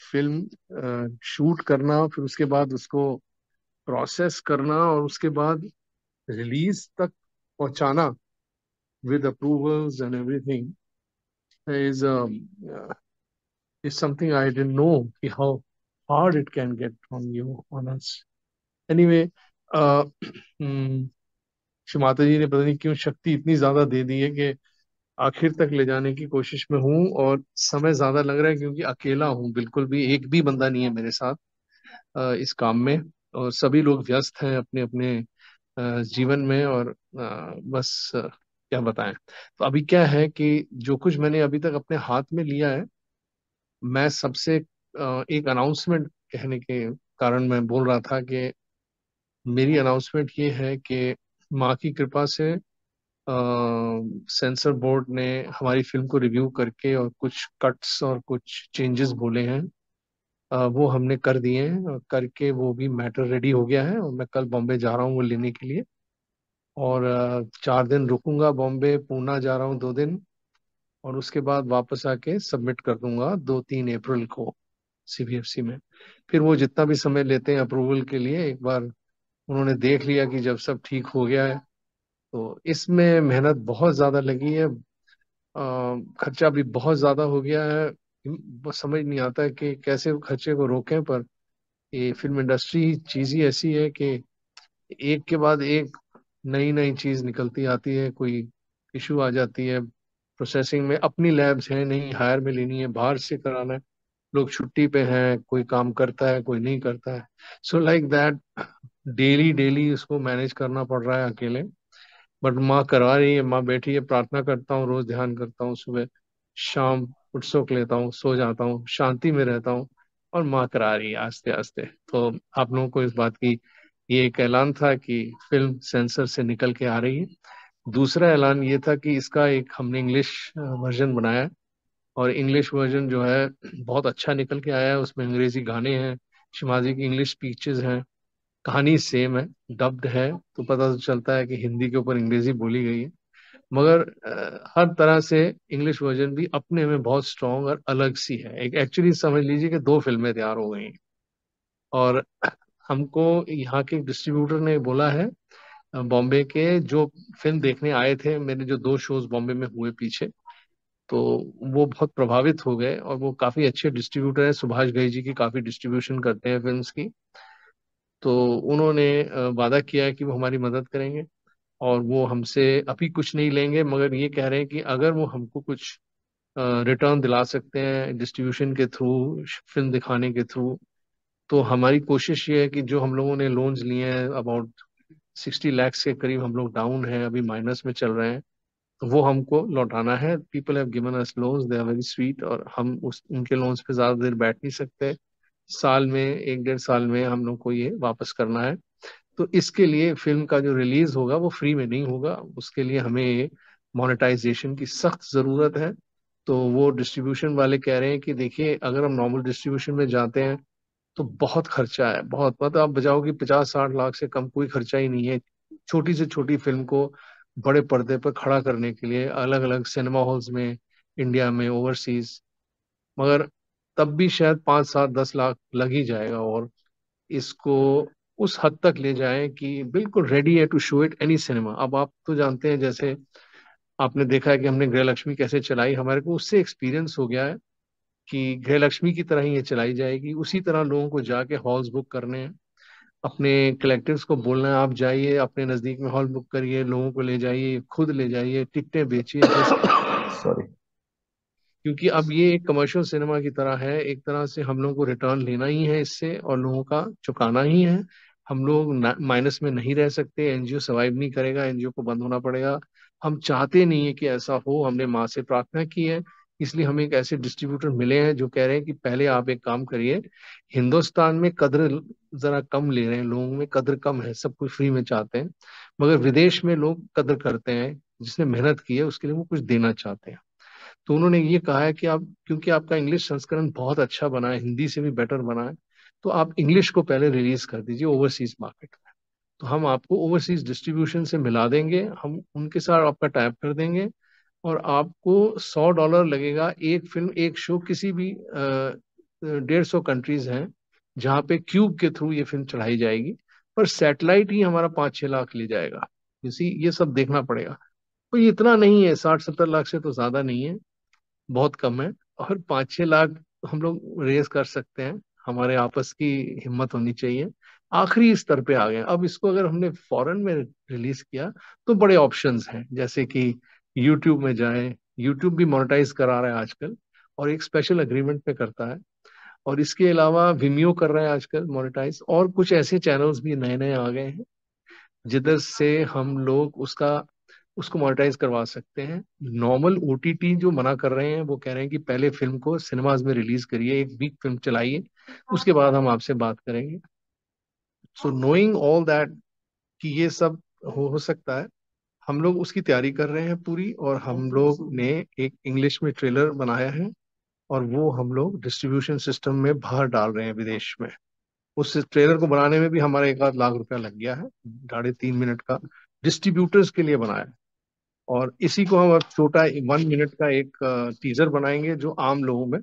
Film shoot करना, फिर उसके बाद उसको प्रोसेस करना और उसके बाद रिलीज तक पहुंचाना with approvals and everything is something I didn't know कि how hard it can get on you on us. Anyway, uh, माता जी ने पता नहीं क्यों शक्ति इतनी ज्यादा दे दी है कि आखिर तक ले जाने की कोशिश में हूँ, और समय ज्यादा लग रहा है क्योंकि अकेला हूँ, बिल्कुल भी एक भी बंदा नहीं है मेरे साथ इस काम में। और सभी लोग व्यस्त हैं अपने अपने जीवन में, और बस क्या बताएं। तो अभी क्या है कि जो कुछ मैंने अभी तक अपने हाथ में लिया है, मैं सबसे एक अनाउंसमेंट कहने के कारण मैं बोल रहा था कि मेरी अनाउंसमेंट ये है कि माँ की कृपा से सेंसर बोर्ड ने हमारी फिल्म को रिव्यू करके और कुछ कट्स और कुछ चेंजेस बोले हैं, वो हमने कर दिए हैं, और करके वो भी मैटर रेडी हो गया है, और मैं कल बॉम्बे जा रहा हूँ वो लेने के लिए। और 4 दिन रुकूंगा बॉम्बे, पूना जा रहा हूँ 2 दिन, और उसके बाद वापस आके सबमिट कर दूंगा 2-3 अप्रैल को सीबीएफसी में। फिर वो जितना भी समय लेते हैं अप्रूवल के लिए, एक बार उन्होंने देख लिया कि जब सब ठीक हो गया है, तो इसमें मेहनत बहुत ज्यादा लगी है, खर्चा भी बहुत ज्यादा हो गया है। बस समझ नहीं आता है कि कैसे खर्चे को रोकें, पर ये फिल्म इंडस्ट्री चीज ही ऐसी है कि एक के बाद एक नई नई चीज निकलती आती है, कोई इशू आ जाती है प्रोसेसिंग में। अपनी लैब्स हैं नहीं, हायर में लेनी है, बाहर से कराना है, लोग छुट्टी पे हैं, कोई काम करता है कोई नहीं करता है, so like that daily daily उसको मैनेज करना पड़ रहा है अकेले। बट माँ करवा रही है, माँ बैठी है, प्रार्थना करता हूँ, रोज ध्यान करता हूँ, सुबह शाम पुस्तक लेता हूँ, सो जाता हूँ, शांति में रहता हूँ, और माँ करा रही है आस्ते आस्ते। तो आप लोगों को इस बात की, ये एक ऐलान था कि फिल्म सेंसर से निकल के आ रही है। दूसरा ऐलान ये था कि इसका एक हमने इंग्लिश वर्जन बनाया है, और इंग्लिश वर्जन जो है बहुत अच्छा निकल के आया है। उसमें अंग्रेजी गाने हैं, शिवाजी की इंग्लिश स्पीचेस हैं, कहानी सेम है, डब्ड है, तो पता तो चलता है कि हिंदी के ऊपर अंग्रेजी बोली गई है। मगर हर तरह से इंग्लिश वर्जन भी अपने में बहुत स्ट्रांग और अलग सी है। एक एक्चुअली समझ लीजिए कि दो फिल्में तैयार हो गई हैं। और हमको यहाँ के डिस्ट्रीब्यूटर ने बोला है, बॉम्बे के, जो फिल्म देखने आए थे, मेरे जो 2 शोज बॉम्बे में हुए पीछे, तो वो बहुत प्रभावित हो गए, और वो काफी अच्छे डिस्ट्रीब्यूटर हैं, सुभाष घई जी की काफी डिस्ट्रीब्यूशन करते हैं फिल्म्स की। तो उन्होंने वादा किया है कि वो हमारी मदद करेंगे, और वो हमसे अभी कुछ नहीं लेंगे, मगर ये कह रहे हैं कि अगर वो हमको कुछ रिटर्न दिला सकते हैं डिस्ट्रीब्यूशन के थ्रू, फिल्म दिखाने के थ्रू, तो हमारी कोशिश ये है कि जो हम लोगों ने लोन्स लिए हैं, अबाउट 60 lakhs के करीब हम लोग डाउन हैं, अभी माइनस में चल रहे हैं, तो वो हमको लौटाना है। People have given us loans, they are very sweet, और हम उस उनके लोन्स पे ज्यादा देर बैठ नहीं सकते। साल में 1-1.5 साल में हम लोग को ये वापस करना है। तो इसके लिए फिल्म का जो रिलीज होगा वो फ्री में नहीं होगा, उसके लिए हमें मोनेटाइजेशन की सख्त जरूरत है। तो वो डिस्ट्रीब्यूशन वाले कह रहे हैं कि देखिए, अगर हम नॉर्मल डिस्ट्रीब्यूशन में जाते हैं तो बहुत खर्चा है, बहुत, मतलब आप बचाओ कि 50-60 लाख से कम कोई खर्चा ही नहीं है छोटी से छोटी फिल्म को बड़े पर्दे पर खड़ा करने के लिए, अलग अलग सिनेमा हॉल्स में, इंडिया में, ओवरसीज। मगर तब भी शायद 5-7-10 लाख लग ही जाएगा, और इसको उस हद तक ले जाएं कि बिल्कुल रेडी है to show it any cinema. अब आप तो जानते हैं, जैसे आपने देखा है कि हमने गृहलक्ष्मी कैसे चलाई, हमारे को उससे एक्सपीरियंस हो गया है कि गृहलक्ष्मी की तरह ही ये चलाई जाएगी, उसी तरह लोगों को जाके हॉल्स बुक करने हैं, अपने कलेक्टिव्स को बोलना है आप जाइए अपने नजदीक में हॉल बुक करिए, लोगों को ले जाइए, खुद ले जाइए, टिकटें बेचिए, जैसे, सॉरी। क्योंकि अब ये एक कमर्शियल सिनेमा की तरह है, एक तरह से हम लोगों को रिटर्न लेना ही है इससे, और लोगों का चुकाना ही है। हम लोग माइनस में नहीं रह सकते, एनजीओ सर्वाइव नहीं करेगा, एनजीओ को बंद होना पड़ेगा। हम चाहते नहीं है कि ऐसा हो, हमने माँ से प्रार्थना की है, इसलिए हमें एक ऐसे डिस्ट्रीब्यूटर मिले हैं जो कह रहे हैं कि पहले आप एक काम करिए, हिंदुस्तान में कद्र जरा कम ले रहे हैं, लोगों में कद्र कम है, सब कुछ फ्री में चाहते हैं, मगर विदेश में लोग कद्र करते हैं, जिसने मेहनत की है उसके लिए वो कुछ देना चाहते हैं। तो उन्होंने ये कहा है कि आप, क्योंकि आपका इंग्लिश संस्करण बहुत अच्छा बना है, हिंदी से भी बेटर बना है, तो आप इंग्लिश को पहले रिलीज कर दीजिए ओवरसीज मार्केट में। तो हम आपको ओवरसीज डिस्ट्रीब्यूशन से मिला देंगे, हम उनके साथ आपका टाइप कर देंगे, और आपको $100 लगेगा एक फिल्म एक शो किसी भी 150 कंट्रीज हैं जहाँ पे क्यूब के थ्रू ये फिल्म चढ़ाई जाएगी, पर सैटेलाइट ही हमारा 5-6 लाख ले जाएगा। इसी ये सब देखना पड़ेगा। तो ये इतना नहीं है, 60-70 लाख से तो ज्यादा नहीं है, बहुत कम है। और 5-6 लाख हम लोग रेस कर सकते हैं, हमारे आपस की हिम्मत होनी चाहिए। आखिरी स्तर पे आ गए हैं। अब इसको अगर हमने फॉरेन में रिलीज किया तो बड़े ऑप्शंस हैं, जैसे कि यूट्यूब में जाएं। यूट्यूब भी मोनेटाइज करा रहा है आजकल, और एक स्पेशल अग्रीमेंट पे करता है। और इसके अलावा विमियो कर रहा है आजकल मोनेटाइज, और कुछ ऐसे चैनल्स भी नए नए आ गए हैं जिधर से हम लोग उसको मोनेटाइज करवा सकते हैं। नॉर्मल ओटीटी जो मना कर रहे हैं, वो कह रहे हैं कि पहले फिल्म को सिनेमाज में रिलीज करिए, 1 वीक फिल्म चलाइए, उसके बाद हम आपसे बात करेंगे। सो नोइंग ऑल दैट कि ये सब हो सकता है, हम लोग उसकी तैयारी कर रहे हैं पूरी। और हम लोग ने एक इंग्लिश में ट्रेलर बनाया है, और वो हम लोग डिस्ट्रीब्यूशन सिस्टम में बाहर डाल रहे हैं, विदेश में। उस ट्रेलर को बनाने में भी हमारा 1 आध लाख रुपया लग गया है। 3.5 मिनट का डिस्ट्रीब्यूटर्स के लिए बनाया है। और इसी को हम अब छोटा 1 मिनट का एक टीजर बनाएंगे, जो आम लोगों में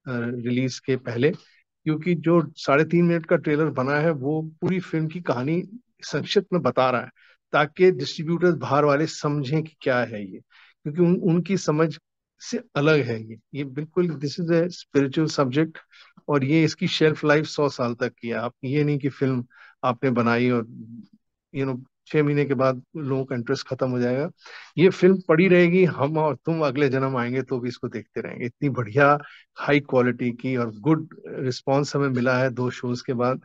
रिलीज के पहले, क्योंकि जो 3.5 मिनट का ट्रेलर बना है वो पूरी फिल्म की कहानी संक्षिप्त में बता रहा है, ताकि डिस्ट्रीब्यूटर्स बाहर वाले समझें कि क्या है ये, क्योंकि उनकी समझ से अलग है ये बिल्कुल, this is a spiritual subject. और ये इसकी शेल्फ लाइफ 100 साल तक की है। आप ये नहीं कि फिल्म आपने बनाई और 6 महीने के बाद लोगों का इंटरेस्ट खत्म हो जाएगा। ये फिल्म पड़ी रहेगी, हम और तुम अगले जन्म आएंगे तो भी इसको देखते रहेंगे। इतनी बढ़िया हाई क्वालिटी की और गुड रिस्पांस हमें मिला है 2 शोज के बाद।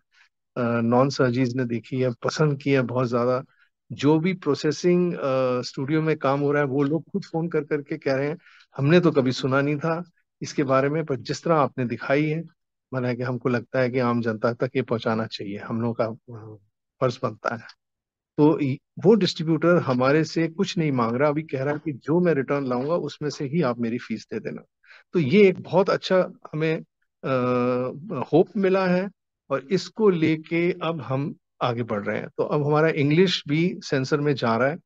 नॉन सर्जीज ने देखी है, पसंद की है बहुत ज्यादा। जो भी प्रोसेसिंग स्टूडियो में काम हो रहा है, वो लोग खुद फोन कर करके कह रहे हैं हमने तो कभी सुना नहीं था इसके बारे में, पर जिस तरह आपने दिखाई है, माना है कि हमको लगता है कि आम जनता तक ये पहुंचाना चाहिए, हम लोग का फर्ज बनता है। तो वो डिस्ट्रीब्यूटर हमारे से कुछ नहीं मांग रहा, अभी कह रहा है कि जो मैं रिटर्न लाऊंगा उसमें से ही आप मेरी फीस दे देना। तो ये एक बहुत अच्छा हमें होप मिला है, और इसको लेके अब हम आगे बढ़ रहे हैं। तो अब हमारा इंग्लिश भी सेंसर में जा रहा है।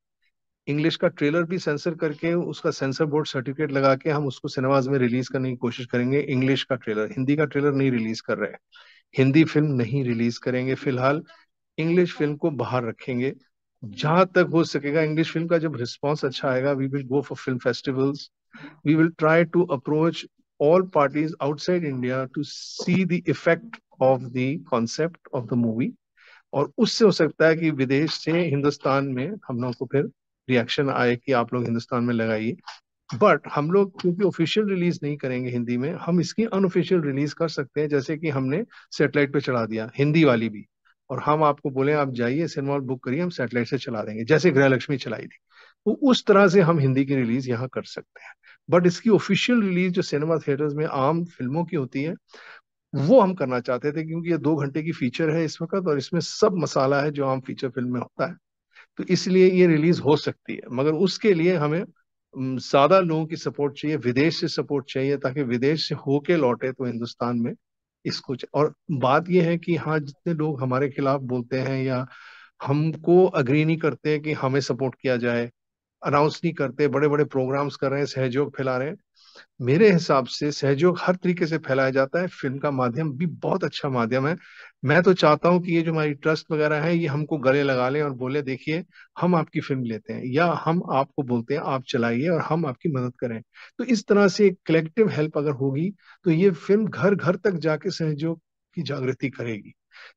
इंग्लिश का ट्रेलर भी सेंसर करके उसका सेंसर बोर्ड सर्टिफिकेट लगा के हम उसको सिनेमाज में रिलीज करने की कोशिश करेंगे। इंग्लिश का ट्रेलर, हिंदी का ट्रेलर नहीं रिलीज कर रहे हैं, हिंदी फिल्म नहीं रिलीज करेंगे फिलहाल। इंग्लिश फिल्म को बाहर रखेंगे जहां तक हो सकेगा। इंग्लिश फिल्म का जब रिस्पांस अच्छा आएगा, we will go for film festivals, we will try to approach all parties outside India to see the effect of the concept of the movie। और उससे हो सकता है कि विदेश से हिंदुस्तान में हम लोग को फिर रिएक्शन आए कि आप लोग हिंदुस्तान में लगाइए। बट हम लोग क्योंकि ऑफिशियल रिलीज नहीं करेंगे हिंदी में, हम इसकी अनऑफिशियल रिलीज कर सकते हैं, जैसे कि हमने सैटेलाइट पे चढ़ा दिया हिंदी वाली भी। और हम आपको बोले आप जाइए सिनेमा हॉल बुक करिए, हम सैटेलाइट से चला देंगे, जैसे गृहलक्ष्मी चलाई थी। तो उस तरह से हम हिंदी की रिलीज यहाँ कर सकते हैं। बट इसकी ऑफिशियल रिलीज जो सिनेमा थिएटर्स में आम फिल्मों की होती है, वो हम करना चाहते थे, क्योंकि ये 2 घंटे की फीचर है इस वक्त, और इसमें सब मसाला है जो आम फीचर फिल्म में होता है। तो इसलिए ये रिलीज हो सकती है, मगर उसके लिए हमें ज्यादा लोगों की सपोर्ट चाहिए, विदेश से सपोर्ट चाहिए, ताकि विदेश से होके लौटे तो हिंदुस्तान में इसको और बात यह है कि हाँ, जितने लोग हमारे खिलाफ बोलते हैं या हमको अग्री नहीं करते कि हमें सपोर्ट किया जाए, अनाउंस नहीं करते, बड़े बड़े प्रोग्राम्स कर रहे हैं, सहयोग फैला रहे हैं, मेरे हिसाब से सहयोग हर तरीके से फैलाया जाता है। फिल्म का माध्यम भी बहुत अच्छा माध्यम है। मैं तो चाहता हूं कि ये जो हमारी ट्रस्ट वगैरह है, ये हमको गले लगा लें और बोले देखिए हम आपकी फिल्म लेते हैं, या हम आपको बोलते हैं आप चलाइए और हम आपकी मदद करें। तो इस तरह से एक कलेक्टिव हेल्प अगर होगी, तो ये फिल्म घर घर तक जाके सहयोग की जागृति करेगी।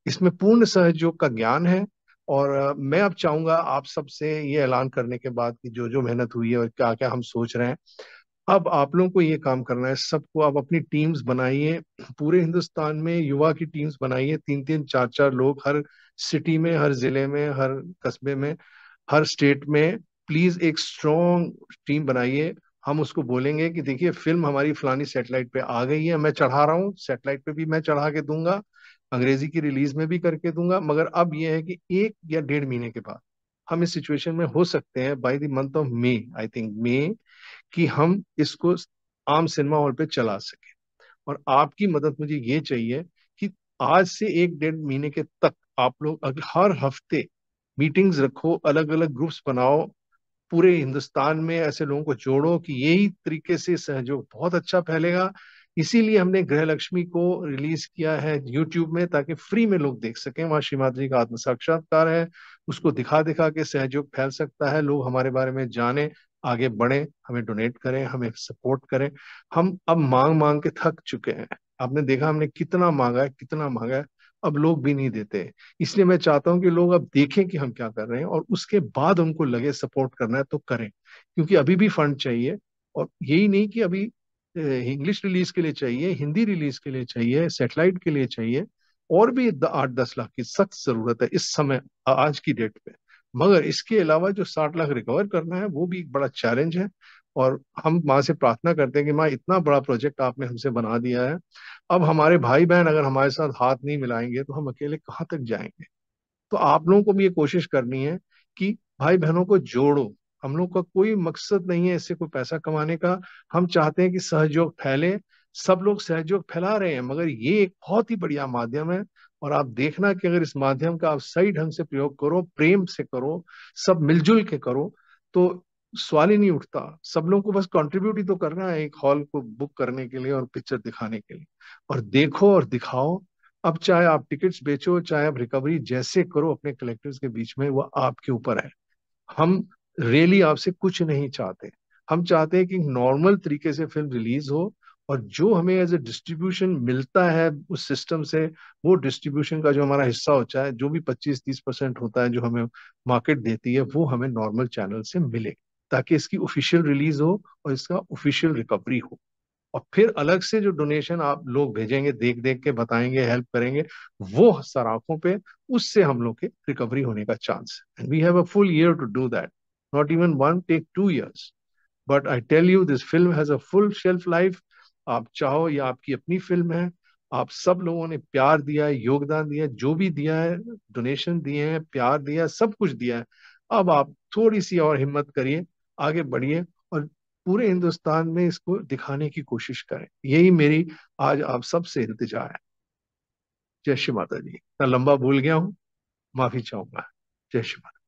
इसमें पूर्ण सहयोग का ज्ञान है। और मैं अब चाहूंगा आप सबसे ये ऐलान करने के बाद कि जो जो मेहनत हुई है और क्या क्या हम सोच रहे हैं, अब आप लोगों को ये काम करना है। सबको आप अपनी टीम्स बनाइए, पूरे हिंदुस्तान में युवा की टीम्स बनाइए, 3-3 4-4 लोग हर सिटी में, हर जिले में, हर कस्बे में, हर स्टेट में। प्लीज एक स्ट्रॉन्ग टीम बनाइए। हम उसको बोलेंगे कि देखिए फिल्म हमारी फलानी सैटेलाइट पे आ गई है, मैं चढ़ा रहा हूँ, सैटेलाइट पे भी मैं चढ़ा के दूंगा, अंग्रेजी की रिलीज में भी करके दूंगा। मगर अब यह है कि 1 या 1.5 महीने के बाद हम इस सिचुएशन में हो सकते हैं, by the month of May, I think May, कि हम इसको आम सिनेमा हॉल पे चला सके। और आपकी मदद मुझे ये चाहिए कि आज से 1-1.5 महीने के तक आप लोग हर हफ्ते मीटिंग्स रखो, अलग अलग ग्रुप्स बनाओ, पूरे हिंदुस्तान में ऐसे लोगों को जोड़ो कि यही तरीके से सहयोग बहुत अच्छा फैलेगा। इसीलिए हमने गृहलक्ष्मी को रिलीज किया है यूट्यूब में, ताकि फ्री में लोग देख सकें। वहाँ श्री माता जी का आत्म साक्षात्कार है, उसको दिखा दिखा के सहयोग फैल सकता है, लोग हमारे बारे में जाने, आगे बढ़े, हमें डोनेट करें, हमें सपोर्ट करें। हम अब मांग मांग के थक चुके हैं। आपने देखा हमने कितना मांगा है, कितना मांगा है, अब लोग भी नहीं देते। इसलिए मैं चाहता हूं कि लोग अब देखें कि हम क्या कर रहे हैं, और उसके बाद उनको लगे सपोर्ट करना है तो करें, क्योंकि अभी भी फंड चाहिए। और यही नहीं कि अभी इंग्लिश रिलीज के लिए चाहिए, हिंदी रिलीज के लिए चाहिए, सेटेलाइट के लिए चाहिए, और भी 8-10 लाख की सख्त जरूरत है इस समय, आज की डेट पे। मगर इसके अलावा जो 60 लाख रिकवर करना है वो भी एक बड़ा चैलेंज है। और हम माँ से प्रार्थना करते हैं कि माँ, इतना बड़ा प्रोजेक्ट आपने हमसे बना दिया है, अब हमारे भाई बहन अगर हमारे साथ हाथ नहीं मिलाएंगे तो हम अकेले कहाँ तक जाएंगे। तो आप लोगों को भी ये कोशिश करनी है कि भाई बहनों को जोड़ो। हम लोग का कोई मकसद नहीं है इससे कोई पैसा कमाने का। हम चाहते हैं कि सहयोग फैले। सब लोग सहयोग फैला रहे हैं, मगर ये एक बहुत ही बढ़िया माध्यम है। और आप देखना कि अगर इस माध्यम का आप सही ढंग से प्रयोग करो, प्रेम से करो, सब मिलजुल के करो, तो सवाल ही नहीं उठता। सब लोगों को बस कंट्रीब्यूट ही तो करना है एक हॉल को बुक करने के लिए और पिक्चर दिखाने के लिए। और देखो और दिखाओ। अब चाहे आप टिकट्स बेचो, चाहे आप रिकवरी जैसे करो अपने कलेक्टर्स के बीच में, वो आपके ऊपर है। हम रियली आपसे कुछ नहीं चाहते। हम चाहते हैं कि नॉर्मल तरीके से फिल्म रिलीज हो, और जो हमें एज ए डिस्ट्रीब्यूशन मिलता है उस सिस्टम से, वो डिस्ट्रीब्यूशन का जो हमारा हिस्सा होता है, जो भी 25-30% होता है जो हमें मार्केट देती है, वो हमें नॉर्मल चैनल से मिले, ताकि इसकी ऑफिशियल रिलीज हो और इसका ऑफिशियल रिकवरी हो। और फिर अलग से जो डोनेशन आप लोग भेजेंगे, देख देख के बताएंगे, हेल्प करेंगे, वो सराखों पे, उससे हम लोग के रिकवरी होने का चांस है। And we have a full year to do that, not even 1, take 2 years। But I tell you, this film has a full shelf life. आप चाहो या आपकी अपनी फिल्म है। आप सब लोगों ने प्यार दिया है, योगदान दिया है, जो भी दिया है, डोनेशन दिए हैं, प्यार दिया है, सब कुछ दिया है। अब आप थोड़ी सी और हिम्मत करिए, आगे बढ़िए, और पूरे हिंदुस्तान में इसको दिखाने की कोशिश करें। यही मेरी आज आप सबसे इल्तिजा है। जय श्री माता जी। मैं लंबा भूल गया हूँ, माफी चाहूंगा। जय श्री माता।